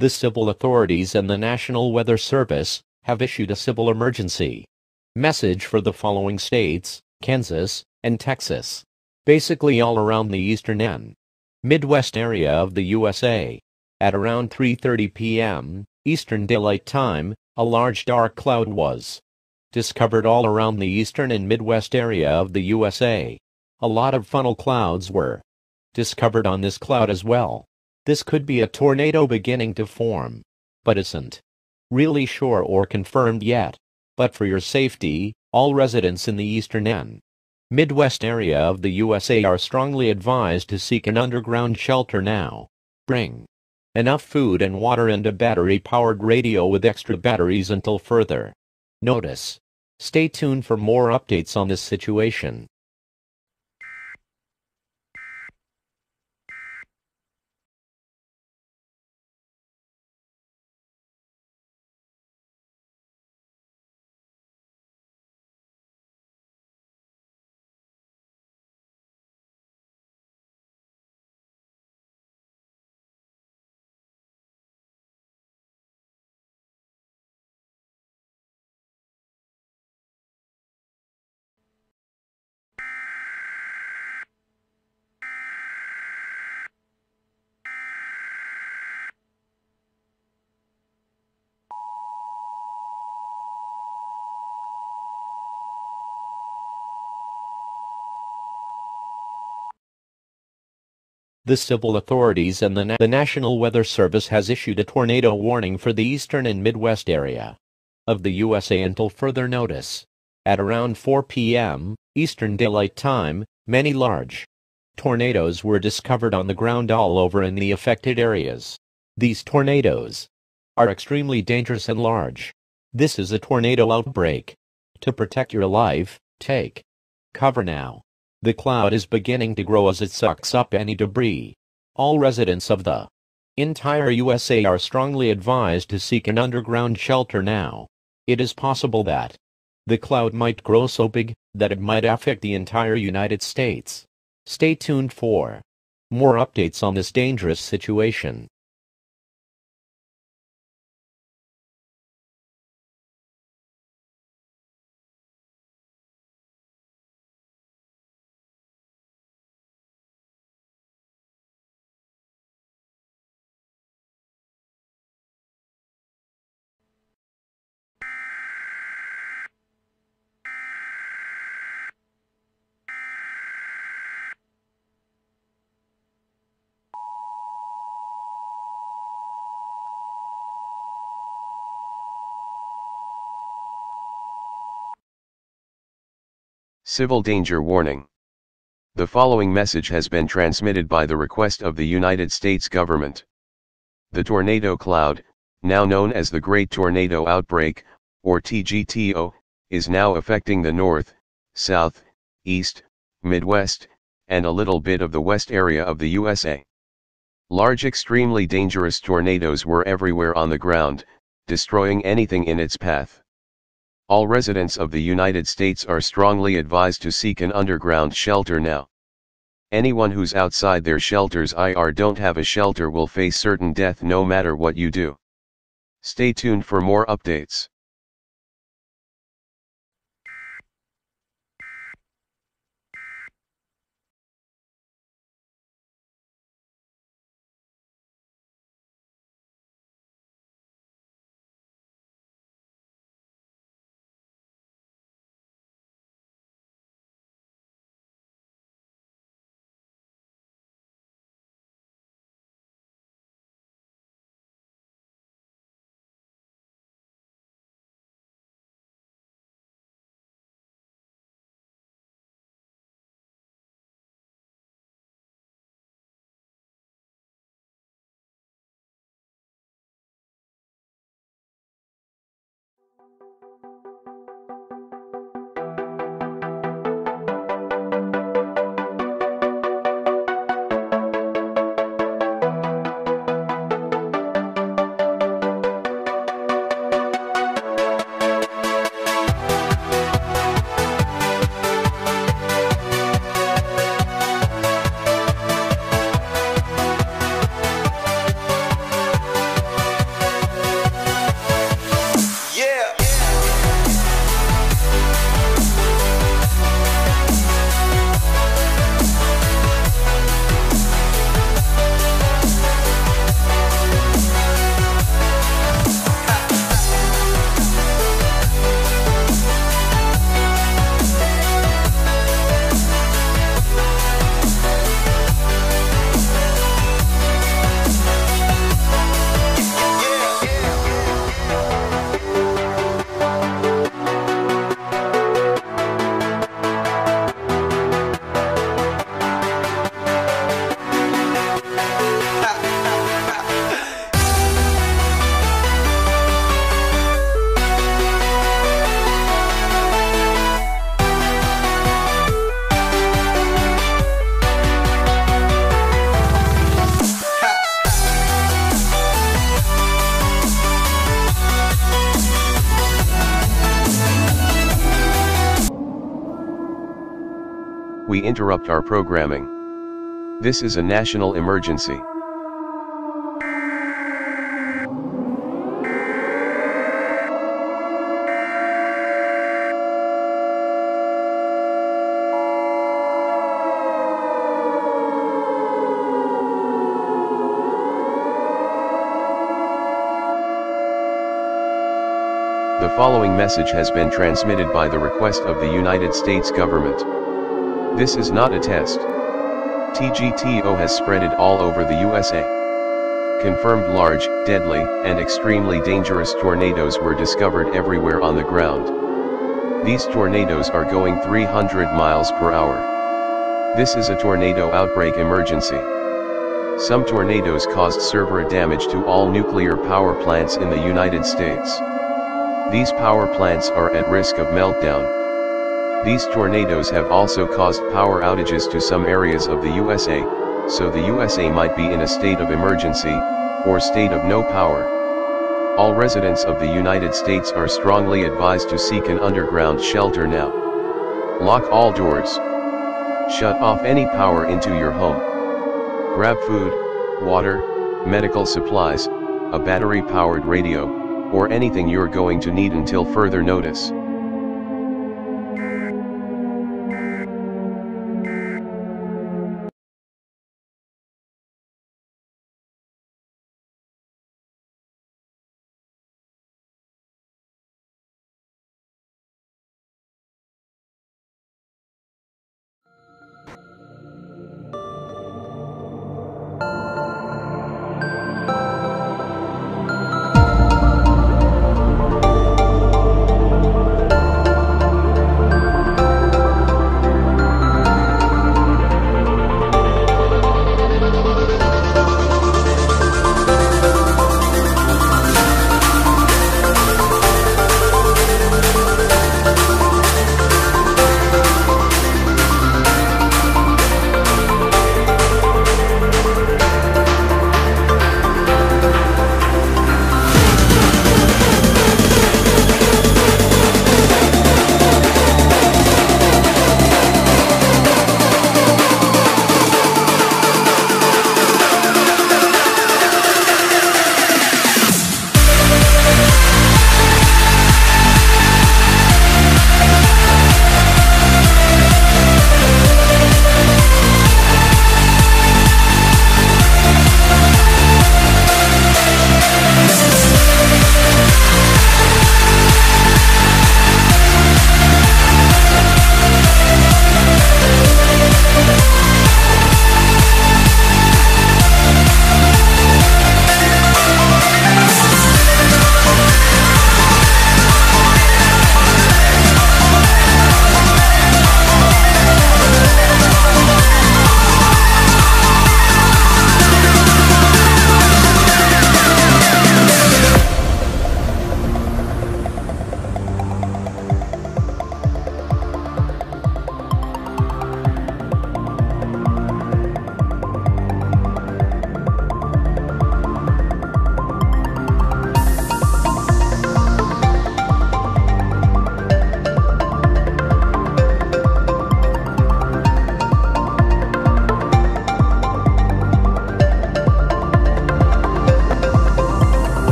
The civil authorities and the National Weather Service have issued a civil emergency message for the following states, Kansas and Texas, basically all around the eastern and Midwest area of the USA. At around 3:30 p.m. Eastern Daylight Time, a large dark cloud was discovered all around the eastern and Midwest area of the USA. A lot of funnel clouds were discovered on this cloud as well. This could be a tornado beginning to form, but isn't really sure or confirmed yet. But for your safety, all residents in the eastern and Midwest area of the USA are strongly advised to seek an underground shelter now. Bring enough food and water and a battery-powered radio with extra batteries until further notice. Stay tuned for more updates on this situation. The civil authorities and the National Weather Service has issued a tornado warning for the eastern and Midwest area of the USA until further notice. At around 4 p.m. Eastern Daylight Time, many large tornadoes were discovered on the ground all over in the affected areas. These tornadoes are extremely dangerous and large. This is a tornado outbreak. To protect your life, take cover now. The cloud is beginning to grow as it sucks up any debris. All residents of the entire USA are strongly advised to seek an underground shelter now. It is possible that the cloud might grow so big that it might affect the entire United States. Stay tuned for more updates on this dangerous situation. Civil danger warning. The following message has been transmitted by the request of the United States government. The tornado cloud, now known as the Great Tornado Outbreak, or TGTO, is now affecting the north, south, east, Midwest, and a little bit of the west area of the USA. Large extremely dangerous tornadoes were everywhere on the ground, destroying anything in its path. All residents of the United States are strongly advised to seek an underground shelter now. Anyone who's outside their shelters or don't have a shelter will face certain death no matter what you do. Stay tuned for more updates. we interrupt our programming. This is a national emergency. The following message has been transmitted by the request of the United States government. This is not a test. TGTO has spread it all over the USA. Confirmed large, deadly, and extremely dangerous tornadoes were discovered everywhere on the ground. These tornadoes are going 300 miles per hour. This is a tornado outbreak emergency. Some tornadoes caused severe damage to all nuclear power plants in the United States. These power plants are at risk of meltdown. These tornadoes have also caused power outages to some areas of the USA, so the USA might be in a state of emergency, or state of no power. All residents of the United States are strongly advised to seek an underground shelter now. Lock all doors. Shut off any power into your home. Grab food, water, medical supplies, a battery-powered radio, or anything you're going to need until further notice.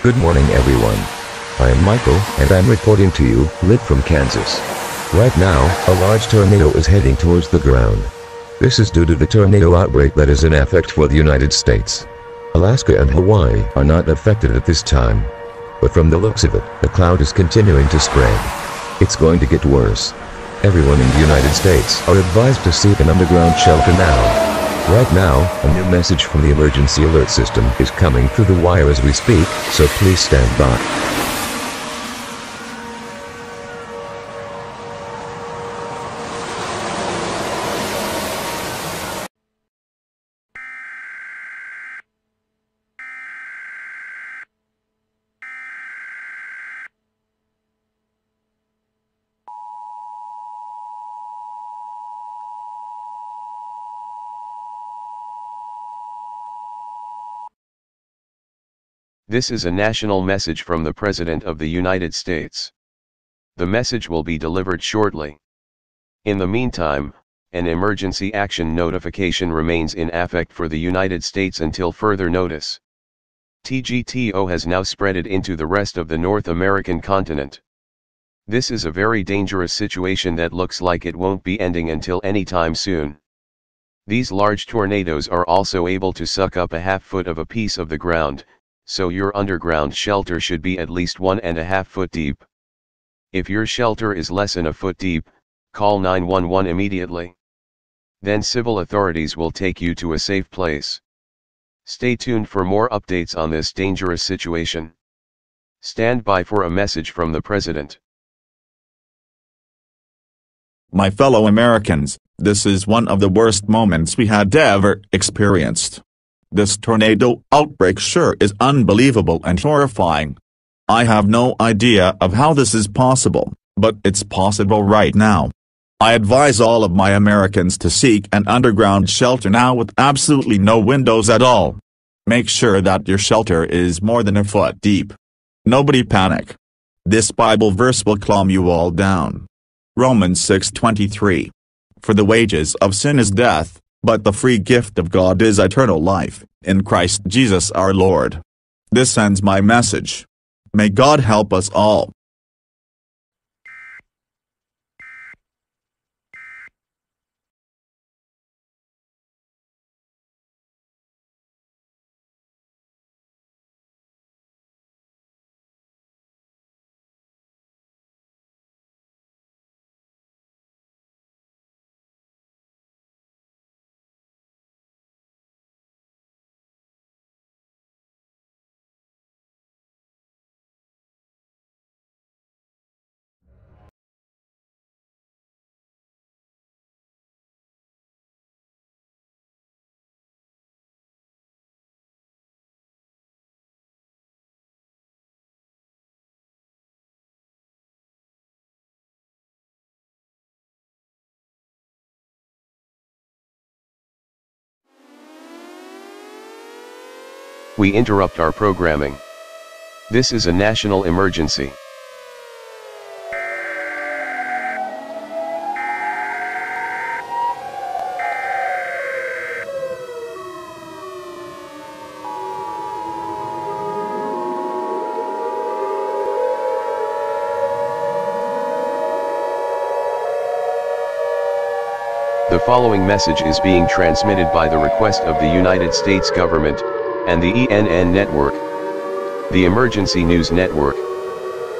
Good morning everyone. I am Michael, and I'm reporting to you, live from Kansas. Right now, a large tornado is heading towards the ground. This is due to the tornado outbreak that is in effect for the United States. Alaska and Hawaii are not affected at this time. But from the looks of it, the cloud is continuing to spread. It's going to get worse. Everyone in the United States are advised to seek an underground shelter now. Right now, a new message from the emergency alert system is coming through the wire as we speak, so please stand by. This is a national message from the President of the United States. The message will be delivered shortly. In the meantime, an emergency action notification remains in effect for the United States until further notice. TGTO has now spreaded into the rest of the North American continent. This is a very dangerous situation that looks like it won't be ending until any time soon. These large tornadoes are also able to suck up a half foot of a piece of the ground, so your underground shelter should be at least 1.5 foot deep. If your shelter is less than a foot deep, call 911 immediately. Then civil authorities will take you to a safe place. Stay tuned for more updates on this dangerous situation. Stand by for a message from the President. My fellow Americans, this is one of the worst moments we had ever experienced. This tornado outbreak sure is unbelievable and horrifying. I have no idea of how this is possible, but it's possible right now. I advise all of my Americans to seek an underground shelter now with absolutely no windows at all. Make sure that your shelter is more than a foot deep. Nobody panic. This Bible verse will calm you all down. Romans 6:23. For the wages of sin is death, but the free gift of God is eternal life, in Christ Jesus our Lord. This ends my message. May God help us all. We interrupt our programming. This is a national emergency. The following message is being transmitted by the request of the United States government, and the ENN network. The Emergency News Network.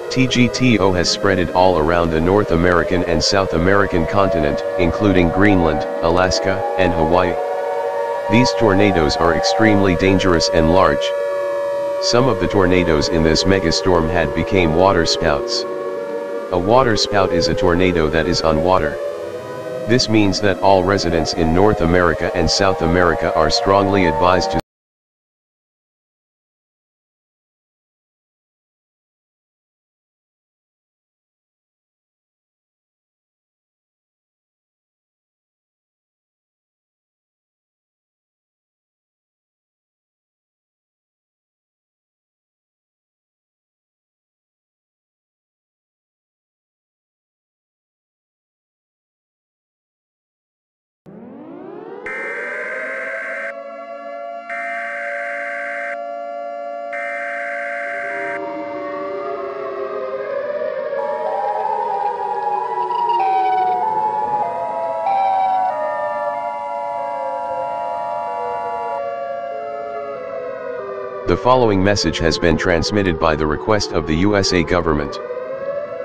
TGTO has spread all around the North American and South American continent, including Greenland, Alaska, and Hawaii. These tornadoes are extremely dangerous and large. Some of the tornadoes in this megastorm had became waterspouts. A waterspout is a tornado that is on water. This means that all residents in North America and South America are strongly advised to The following message has been transmitted by the request of the USA government.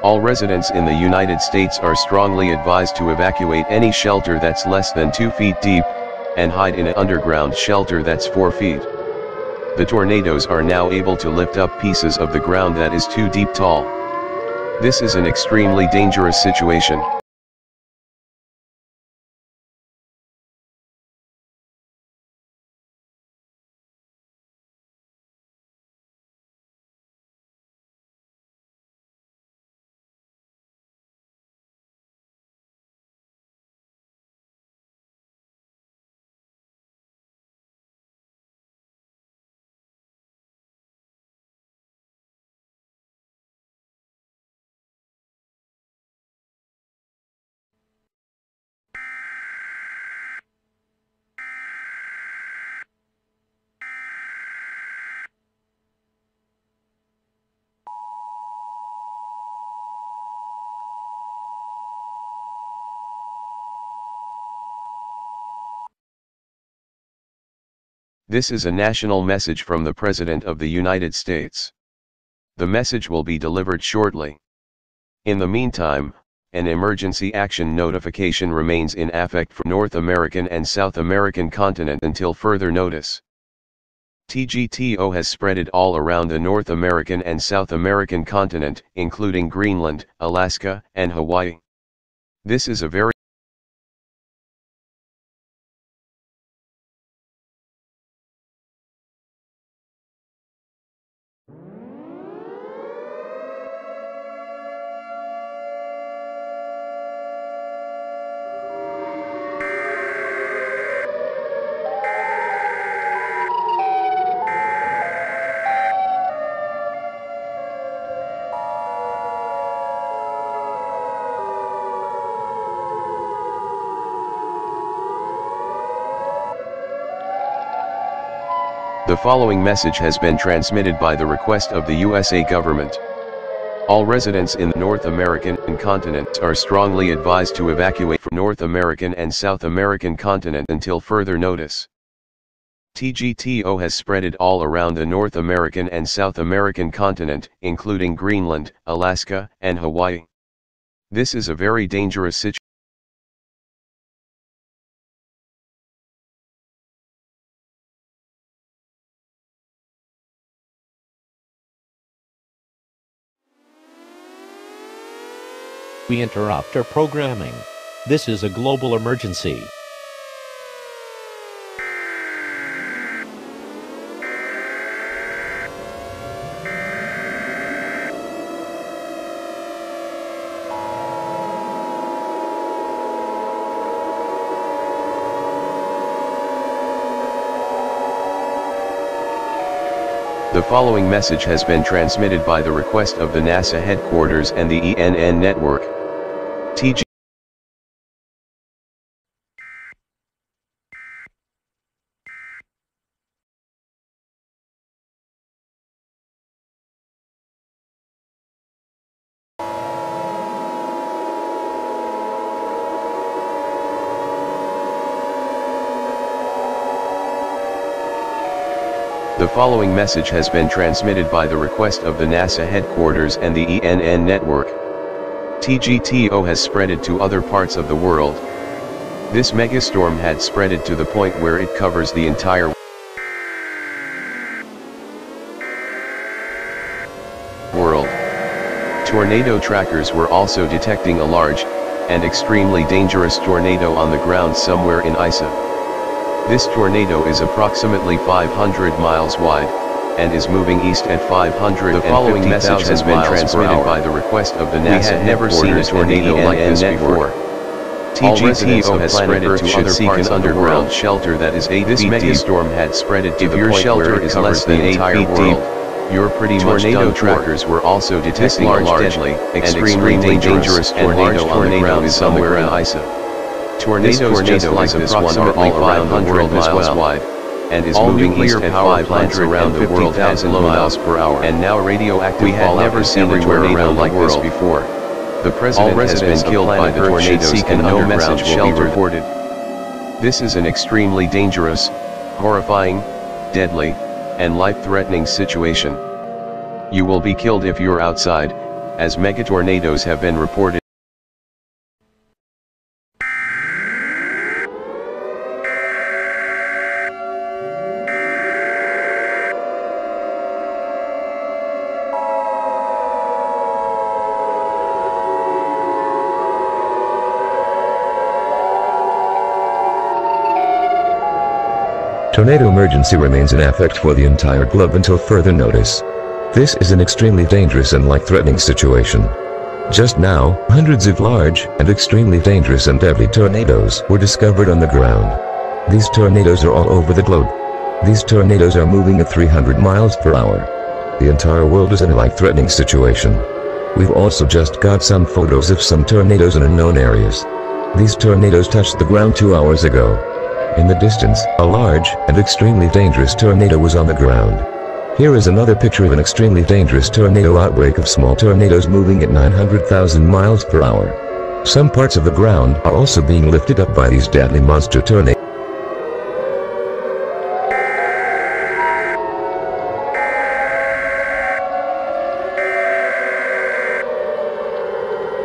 All residents in the United States are strongly advised to evacuate any shelter that's less than 2 feet deep, and hide in an underground shelter that's 4 feet. The tornadoes are now able to lift up pieces of the ground that is too deep tall. This is an extremely dangerous situation. This is a national message from the President of the United States. The message will be delivered shortly. In the meantime, an emergency action notification remains in effect for North American and South American continent until further notice. TGTO has spreaded all around the North American and South American continent, including Greenland, Alaska, and Hawaii. This is a very The following message has been transmitted by the request of the USA government. All residents in the North American continent are strongly advised to evacuate from North American and South American continent until further notice. TGTO has spreaded all around the North American and South American continent, including Greenland, Alaska, and Hawaii. This is a very dangerous situation. We interrupt our programming. This is a global emergency. The following message has been transmitted by the request of the NASA headquarters and the ENN network. TG The following message has been transmitted by the request of the NASA headquarters and the ENN network. TGTO has spreaded to other parts of the world. This megastorm had spreaded to the point where it covers the entire world. Tornado trackers were also detecting a large and extremely dangerous tornado on the ground somewhere in ISA. This tornado is approximately 500 miles wide, and is moving east at 550,000 miles per hour. The following message has been transmitted by the request of the NASA. We had never seen a tornado like this before. TGTO has spread it to other parts of the underground shelter that is 8 feet deep. This megastorm had spread it to the point where it covers the entire world. You're pretty much done. Tornado trackers were also detecting a large, deadly, extremely dangerous tornado on the ground somewhere in ISA. Tornadoes just like this one are all around the world as well, and is moving east at 550,000 miles per hour. And now radioactive fallout. We had never seen a tornado like this before. The president has been killed by the tornadoes and no message will be reported. This is an extremely dangerous, horrifying, deadly, and life-threatening situation. You will be killed if you're outside, as megatornadoes have been reported. Tornado emergency remains in effect for the entire globe until further notice. This is an extremely dangerous and life-threatening situation. Just now, hundreds of large and extremely dangerous and deadly tornadoes were discovered on the ground. These tornadoes are all over the globe. These tornadoes are moving at 300 miles per hour. The entire world is in a life-threatening situation. We've also just got some photos of some tornadoes in unknown areas. These tornadoes touched the ground 2 hours ago. In the distance, a large and extremely dangerous tornado was on the ground. Here is another picture of an extremely dangerous tornado outbreak of small tornadoes moving at 900,000 miles per hour. Some parts of the ground are also being lifted up by these deadly monster tornadoes.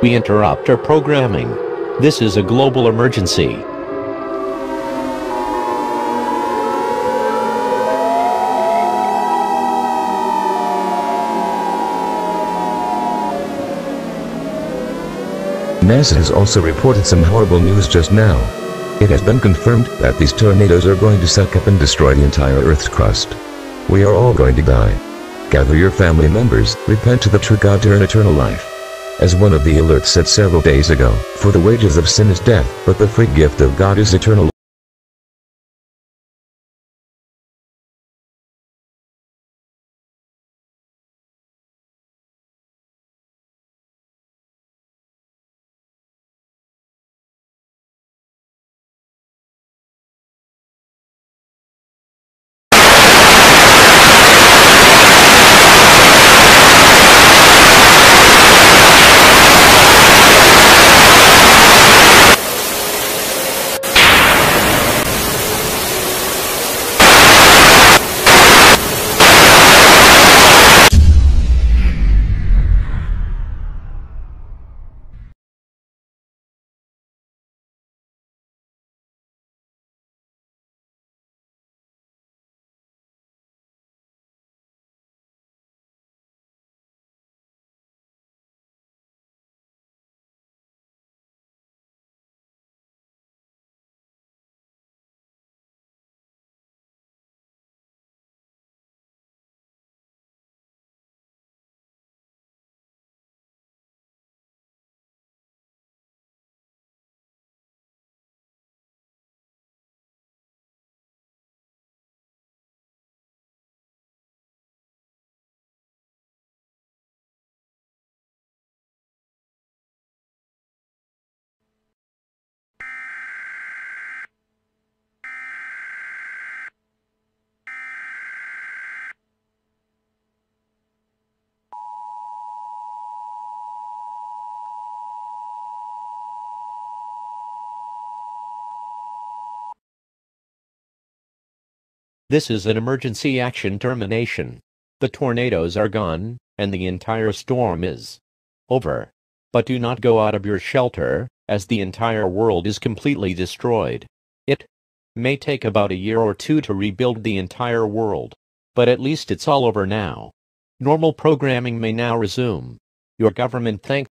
We interrupt our programming. This is a global emergency. NASA has also reported some horrible news just now. It has been confirmed that these tornadoes are going to suck up and destroy the entire Earth's crust. We are all going to die. Gather your family members, repent to the true God to earn eternal life. As one of the alerts said several days ago, for the wages of sin is death, but the free gift of God is eternal life. This is an emergency action termination. The tornadoes are gone, and the entire storm is over. But do not go out of your shelter, as the entire world is completely destroyed. It may take about a year or two to rebuild the entire world, but at least it's all over now. Normal programming may now resume. Your government thanks